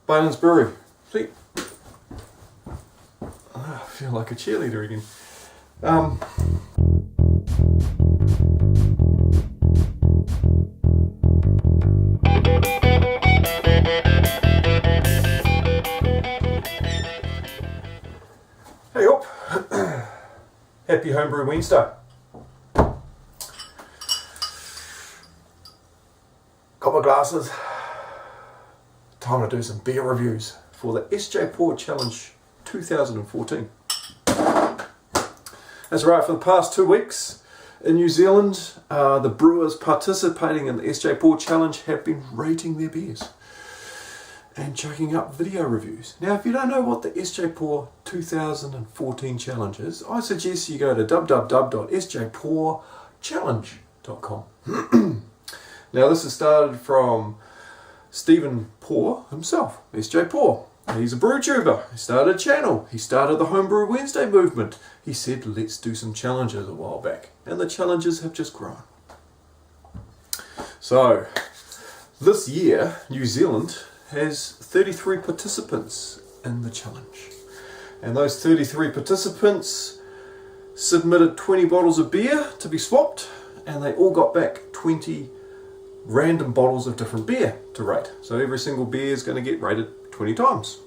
Baylands Brewery. See, I feel like a cheerleader again. Hey up! Happy Homebrew Wednesday. Got my glasses. Time to do some beer reviews for the SJPORR Challenge 2014. That's right, for the past 2 weeks in New Zealand, the brewers participating in the SJPORR Challenge have been rating their beers and chucking up video reviews. Now, if you don't know what the SJPORR 2014 Challenge is, I suggest you go to www.sjporrchallenge.com. Now, this has started from Stephen Poor himself, SJPORR. He's a brew tuber. He started a channel. He started the Homebrew Wednesday movement. He said, let's do some challenges a while back. And the challenges have just grown. So, this year, New Zealand has 33 participants in the challenge. And those 33 participants submitted 20 bottles of beer to be swapped, and they all got back 20 random bottles of different beer to rate. So every single beer is going to get rated 20 times.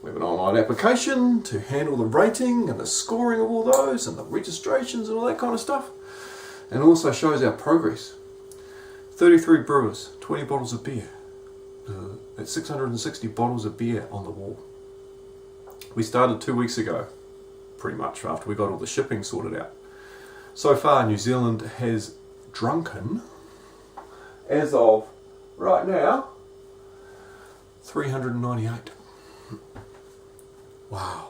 We have an online application to handle the rating and the scoring of all those and the registrations and all that kind of stuff. And it also shows our progress. 33 brewers, 20 bottles of beer. That's 660 bottles of beer on the wall. We started 2 weeks ago, pretty much, after we got all the shipping sorted out. So far, New Zealand has drunken, as of right now, 398. Wow.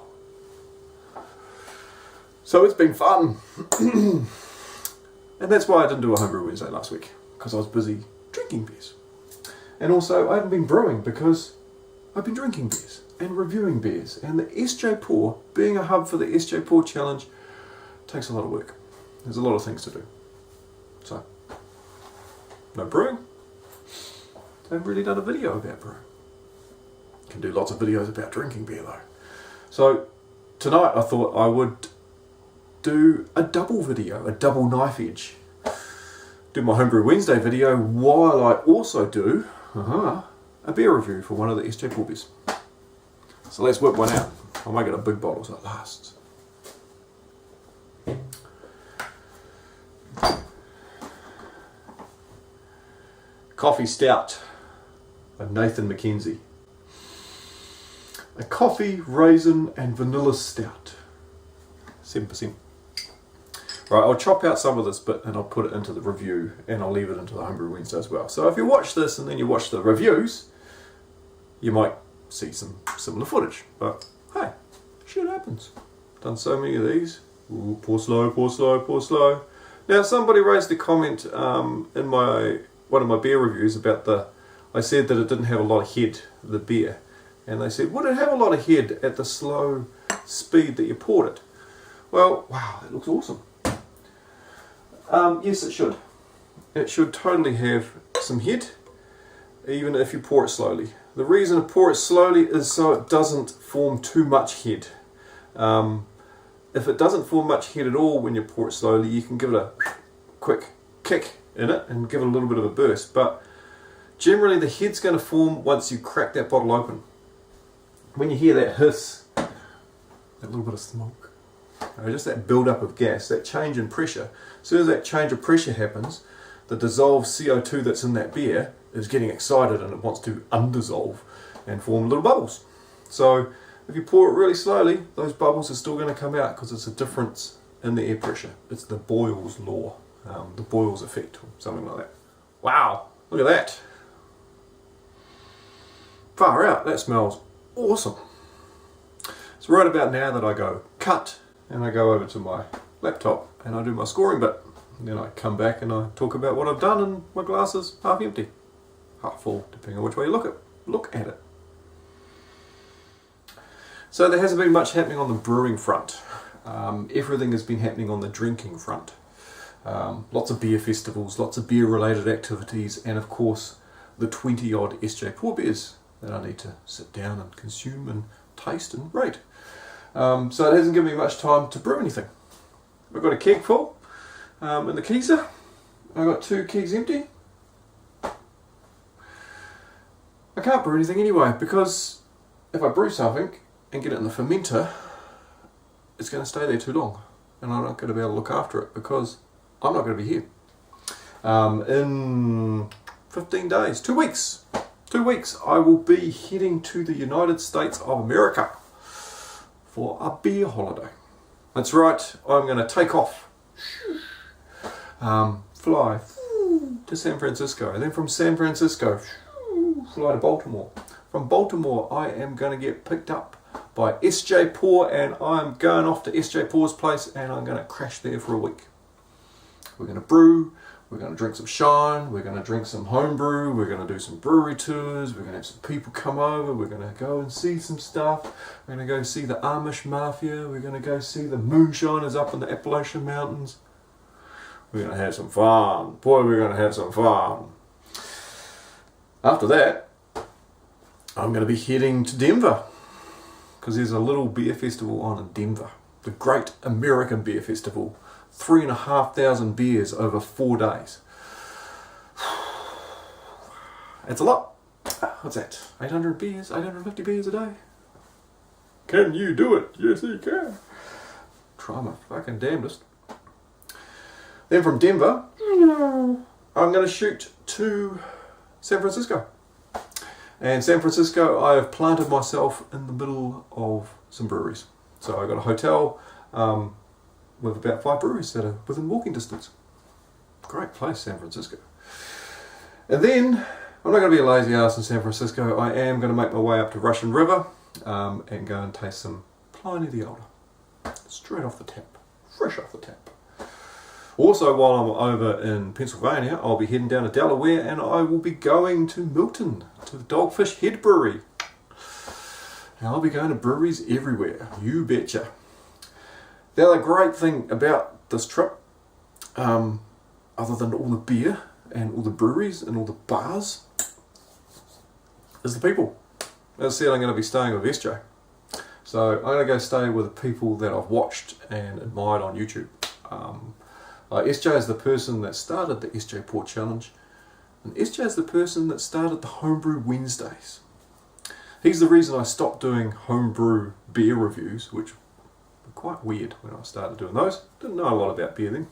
So it's been fun. And that's why I didn't do a Homebrew Wednesday last week, because I was busy drinking beers. And also, I haven't been brewing because I've been drinking beers and reviewing beers. And the SJPORR, being a hub for the SJPORR Challenge, takes a lot of work. There's a lot of things to do. So, no brewing. I haven't really done a video about brewing. Can do lots of videos about drinking beer though. So, tonight I thought I would do a double video, a double knife edge. Do my Homebrew Wednesday video while I also do a beer review for one of the SJPORR beers. So let's whip one out. I'll make it a big bottle so it lasts. Coffee Stout by Nathan McKenzie. A coffee, raisin and vanilla stout. 7%. Right, I'll chop out some of this bit and I'll put it into the review and I'll leave it into the Homebrew Wednesday as well. So if you watch this and then you watch the reviews, you might see some similar footage. But hey, shit happens. Done so many of these. Ooh, pour slow, pour slow, pour slow. Now somebody raised a comment in one of my beer reviews about I said that it didn't have a lot of head, the beer. And they said, would it have a lot of head at the slow speed that you poured it? Well, wow, that looks awesome. Yes, it should. It should totally have some head, even if you pour it slowly. The reason to pour it slowly is so it doesn't form too much head. If it doesn't form much head at all when you pour it slowly, you can give it a quick kick in it and give it a little bit of a burst. But generally the head's going to form once you crack that bottle open. When you hear that hiss, that little bit of smoke, just that build-up of gas, that change in pressure. As soon as that change of pressure happens, the dissolved CO2 that's in that beer is getting excited and it wants to undissolve and form little bubbles. So if you pour it really slowly, those bubbles are still going to come out because it's a difference in the air pressure. It's the Boyle's law, the Boyle's effect, or something like that. Wow, look at that. Far out, that smells awesome. It's right about now that I go cut and I go over to my laptop and I do my scoring bit. And then I come back and I talk about what I've done and my glass is half empty, half full, depending on which way you look at it. So there hasn't been much happening on the brewing front. Everything has been happening on the drinking front. Lots of beer festivals, lots of beer related activities, and of course the 20 odd SJPORR beers that I need to sit down and consume and taste and rate. So it hasn't given me much time to brew anything. I've got a keg full in the keezer. I've got 2 kegs empty. I can't brew anything anyway, because if I brew something and get it in the fermenter, it's going to stay there too long, and I'm not going to be able to look after it because I'm not going to be here. In 15 days, 2 weeks, I will be heading to the United States of America for a beer holiday. That's right, I'm going to take off, fly to San Francisco, and then from San Francisco, fly to Baltimore. From Baltimore, I am going to get picked up by SJPORR, and I'm going off to SJPORR's place, and I'm going to crash there for a week. We're going to brew, we're going to drink some shine, we're going to drink some homebrew, we're going to do some brewery tours, we're going to have some people come over, we're going to go and see some stuff, we're going to go see the Amish Mafia, we're going to go see the moonshiners up in the Appalachian Mountains. We're going to have some fun. Boy, we're going to have some fun. After that, I'm going to be heading to Denver, because there's a little beer festival on in Denver. The Great American Beer Festival. 3,500 beers over 4 days. It's a lot. What's that? 800 beers? 850 beers a day? Can you do it? Yes, you can. Try my fucking damnedest. Then from Denver, I'm going to shoot to San Francisco. And San Francisco, I have planted myself in the middle of some breweries. So I've got a hotel with about 5 breweries that are within walking distance. Great place, San Francisco. And then, I'm not going to be a lazy ass in San Francisco. I am going to make my way up to Russian River and go and taste some Pliny the Elder. Straight off the tap. Fresh off the tap. Also, while I'm over in Pennsylvania, I'll be heading down to Delaware, and I will be going to Milton, to the Dogfish Head Brewery. And I'll be going to breweries everywhere, you betcha. The other great thing about this trip, other than all the beer and all the breweries and all the bars, is the people. As I said, I'm going to be staying with SJ. So I'm going to go stay with the people that I've watched and admired on YouTube. SJ is the person that started the SJPORR Challenge, and SJ is the person that started the Homebrew Wednesdays. He's the reason I stopped doing homebrew beer reviews, which were quite weird when I started doing those. Didn't know a lot about beer then.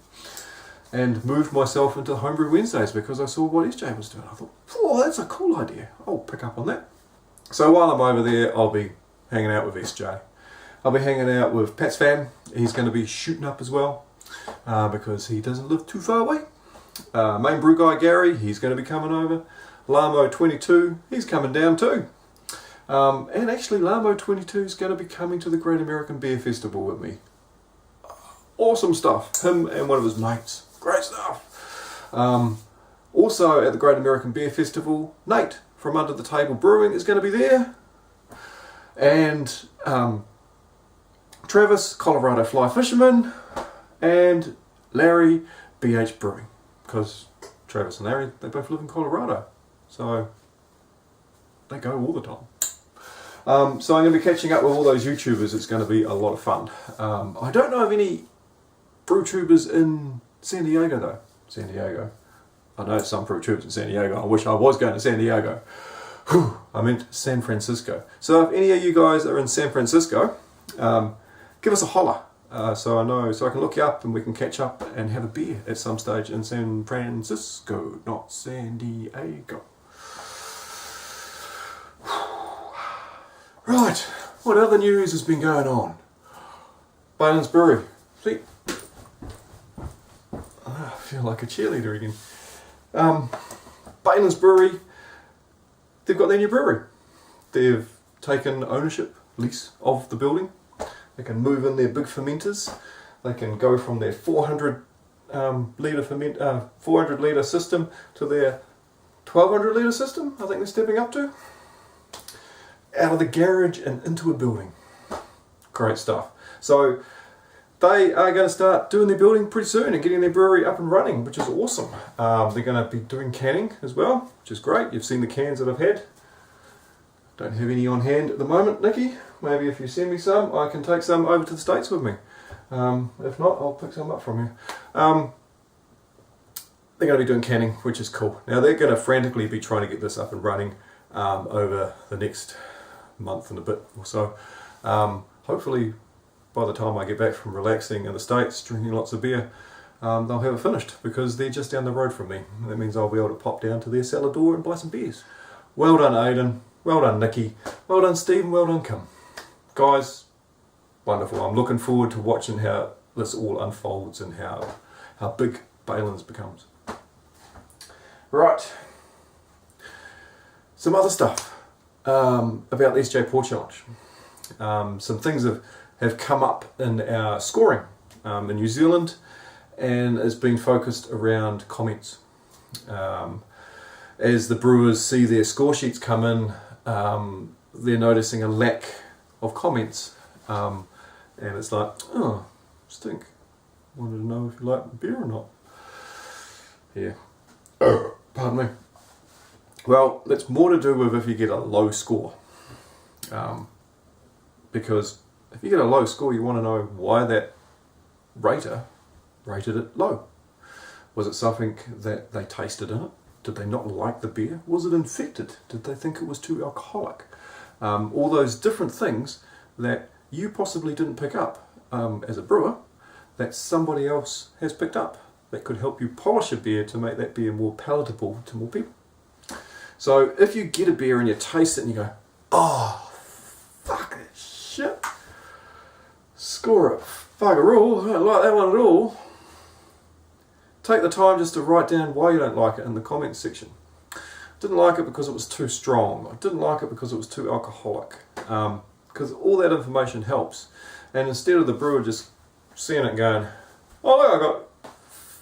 And moved myself into Homebrew Wednesdays because I saw what SJ was doing. I thought, oh, that's a cool idea. I'll pick up on that. So while I'm over there, I'll be hanging out with SJ. I'll be hanging out with Pat's fam. He's going to be shooting up as well. Because he doesn't live too far away. Main brew guy Gary, he's going to be coming over. Lamo 22, he's coming down too. And actually Lamo 22 is going to be coming to the Great American Beer Festival with me. Awesome stuff. Him and one of his mates. Great stuff. Also at the Great American Beer Festival, Nate from Under the Table Brewing is going to be there. And Travis, Colorado Fly Fisherman. And Larry, BH Brewing, because Travis and Larry, they both live in Colorado, so they go all the time. So I'm going to be catching up with all those YouTubers. It's going to be a lot of fun. I don't know of any brewtubers in San Diego though. San Diego. I know some brewtubers in San Diego. I wish I was going to San Diego. Whew, I meant San Francisco. So if any of you guys are in San Francisco, give us a holler. So I can look you up and we can catch up and have a beer at some stage in San Francisco, not San Diego. Right, what other news has been going on? Baylands Brewery. See, I feel like a cheerleader again. Baylands Brewery, they've got their new brewery. They've taken ownership, lease of the building. They can move in their big fermenters. They can go from their 400 litre system to their 1200 litre system. I think they're stepping up to. Out of the garage and into a building. Great stuff. So they are going to start doing their building pretty soon and getting their brewery up and running, which is awesome. They're going to be doing canning as well, which is great. You've seen the cans that I've had. Don't have any on hand at the moment, Nikki. Maybe if you send me some, I can take some over to the States with me. If not, I'll pick some up from you. They're going to be doing canning, which is cool. Now they're going to frantically be trying to get this up and running over the next month and a bit or so. Hopefully by the time I get back from relaxing in the States, drinking lots of beer, they'll have it finished, because they're just down the road from me. That means I'll be able to pop down to their cellar door and buy some beers. Well done, Aidan. Well done, Nikki. Well done, Steve. Well done, Kim. Guys, wonderful. I'm looking forward to watching how this all unfolds and how big Baylands becomes. Right. Some other stuff about the SJPORR challenge. Some things have come up in our scoring in New Zealand, and it's been focused around comments. As the brewers see their score sheets come in, they're noticing a lack of comments, and it's like, oh, stink. Wanted to know if you like beer or not. Yeah. Pardon me. Well, that's more to do with if you get a low score. Because if you get a low score, you want to know why that rater rated it low. Was it something that they tasted in it? Did they not like the beer? Was it infected? Did they think it was too alcoholic? All those different things that you possibly didn't pick up as a brewer, that somebody else has picked up, that could help you polish a beer to make that beer more palatable to more people. So if you get a beer and you taste it and you go, oh, fuck it, shit, score it, fuckaroo, I don't like that one at all, take the time just to write down why you don't like it in the comments section. Didn't like it because it was too strong. I didn't like it because it was too alcoholic. Because all that information helps. And instead of the brewer just seeing it and going, oh look, I got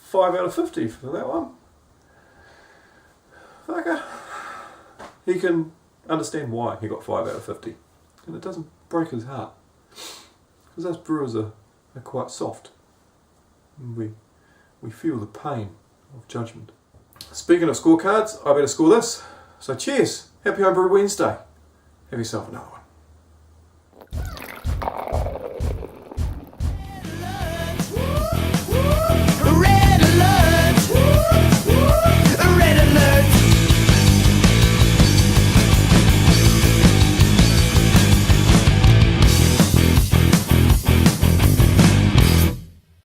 5 out of 50 for that one. Fucker. He can understand why he got 5 out of 50. And it doesn't break his heart. Because us brewers are quite soft. And we feel the pain of judgment. Speaking of scorecards, I better score this. So cheers. Happy Homebrew Wednesday. Have yourself another one.